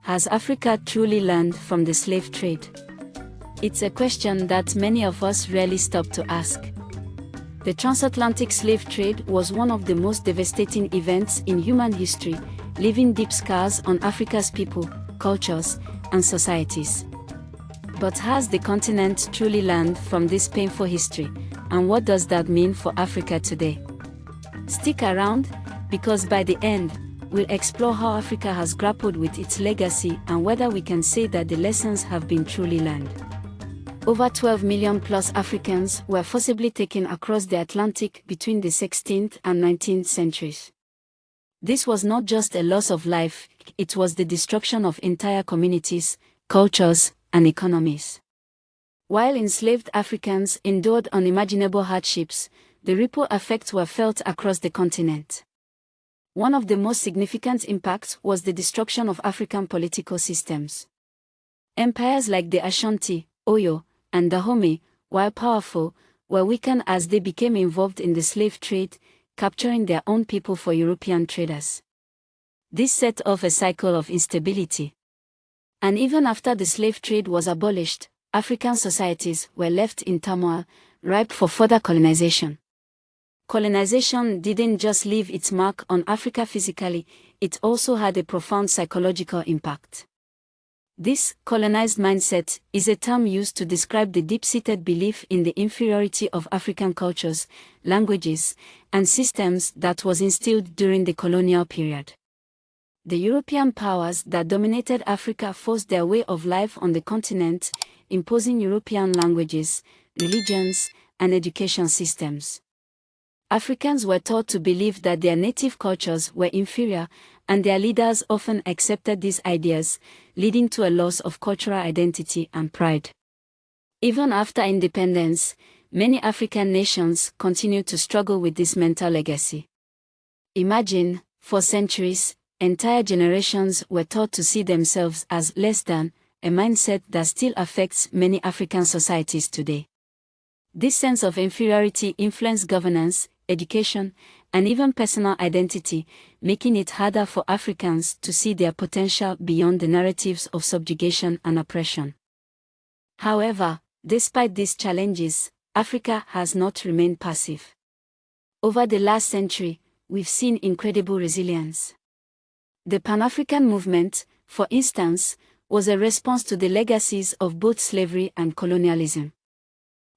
Has Africa truly learned from the slave trade? It's a question that many of us rarely stop to ask. The transatlantic slave trade was one of the most devastating events in human history, leaving deep scars on Africa's people, cultures, and societies. But has the continent truly learned from this painful history, and what does that mean for Africa today? Stick around, because by the end, we'll explore how Africa has grappled with its legacy and whether we can say that the lessons have been truly learned. Over 12 million plus Africans were forcibly taken across the Atlantic between the 16th and 19th centuries. This was not just a loss of life, it was the destruction of entire communities, cultures, and economies. While enslaved Africans endured unimaginable hardships, the ripple effects were felt across the continent. One of the most significant impacts was the destruction of African political systems. Empires like the Ashanti, Oyo, and Dahomey, while powerful, were weakened as they became involved in the slave trade, capturing their own people for European traders. This set off a cycle of instability. And even after the slave trade was abolished, African societies were left in turmoil, ripe for further colonization. Colonization didn't just leave its mark on Africa physically, it also had a profound psychological impact. This colonized mindset is a term used to describe the deep-seated belief in the inferiority of African cultures, languages, and systems that was instilled during the colonial period. The European powers that dominated Africa forced their way of life on the continent, imposing European languages, religions, and education systems. Africans were taught to believe that their native cultures were inferior, and their leaders often accepted these ideas, leading to a loss of cultural identity and pride. Even after independence, many African nations continued to struggle with this mental legacy. Imagine, for centuries, entire generations were taught to see themselves as less than, a mindset that still affects many African societies today. This sense of inferiority influenced governance, education, and even personal identity, making it harder for Africans to see their potential beyond the narratives of subjugation and oppression. However, despite these challenges, Africa has not remained passive. Over the last century, we've seen incredible resilience. The Pan-African movement, for instance, was a response to the legacies of both slavery and colonialism.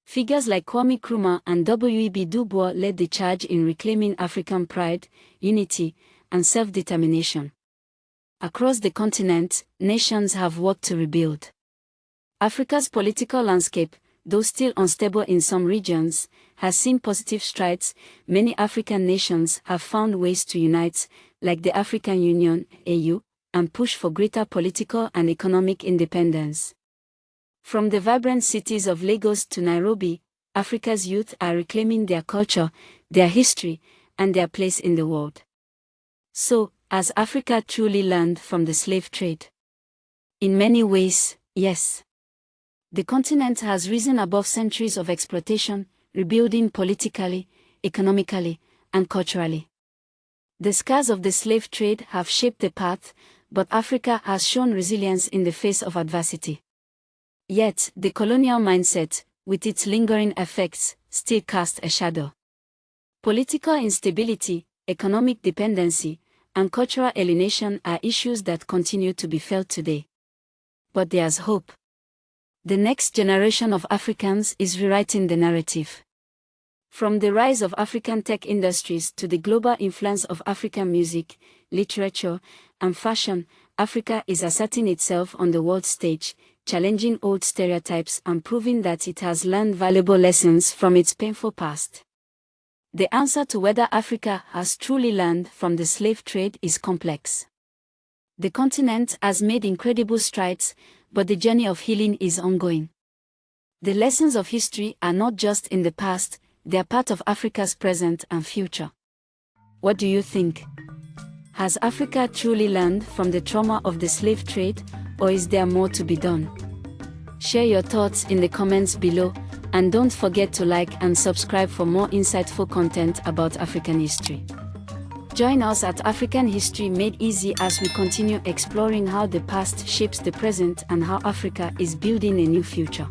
Figures like Kwame Nkrumah and W.E.B. Du Bois led the charge in reclaiming African pride, unity, and self-determination. Across the continent, nations have worked to rebuild. Africa's political landscape, though still unstable in some regions, has seen positive strides. Many African nations have found ways to unite, like the African Union, AU, and push for greater political and economic independence. From the vibrant cities of Lagos to Nairobi, Africa's youth are reclaiming their culture, their history, and their place in the world. So, has Africa truly learned from the slave trade? In many ways, yes. The continent has risen above centuries of exploitation, rebuilding politically, economically, and culturally. The scars of the slave trade have shaped the path, but Africa has shown resilience in the face of adversity. Yet, the colonial mindset, with its lingering effects, still casts a shadow. Political instability, economic dependency, and cultural alienation are issues that continue to be felt today. But there's hope. The next generation of Africans is rewriting the narrative. From the rise of African tech industries to the global influence of African music, literature, and fashion, Africa is asserting itself on the world stage, challenging old stereotypes and proving that it has learned valuable lessons from its painful past. The answer to whether Africa has truly learned from the slave trade is complex. The continent has made incredible strides, but the journey of healing is ongoing. The lessons of history are not just in the past, they are part of Africa's present and future. What do you think? Has Africa truly learned from the trauma of the slave trade, or is there more to be done? Share your thoughts in the comments below, and don't forget to like and subscribe for more insightful content about African history. Join us at African History Made Easy as we continue exploring how the past shapes the present and how Africa is building a new future.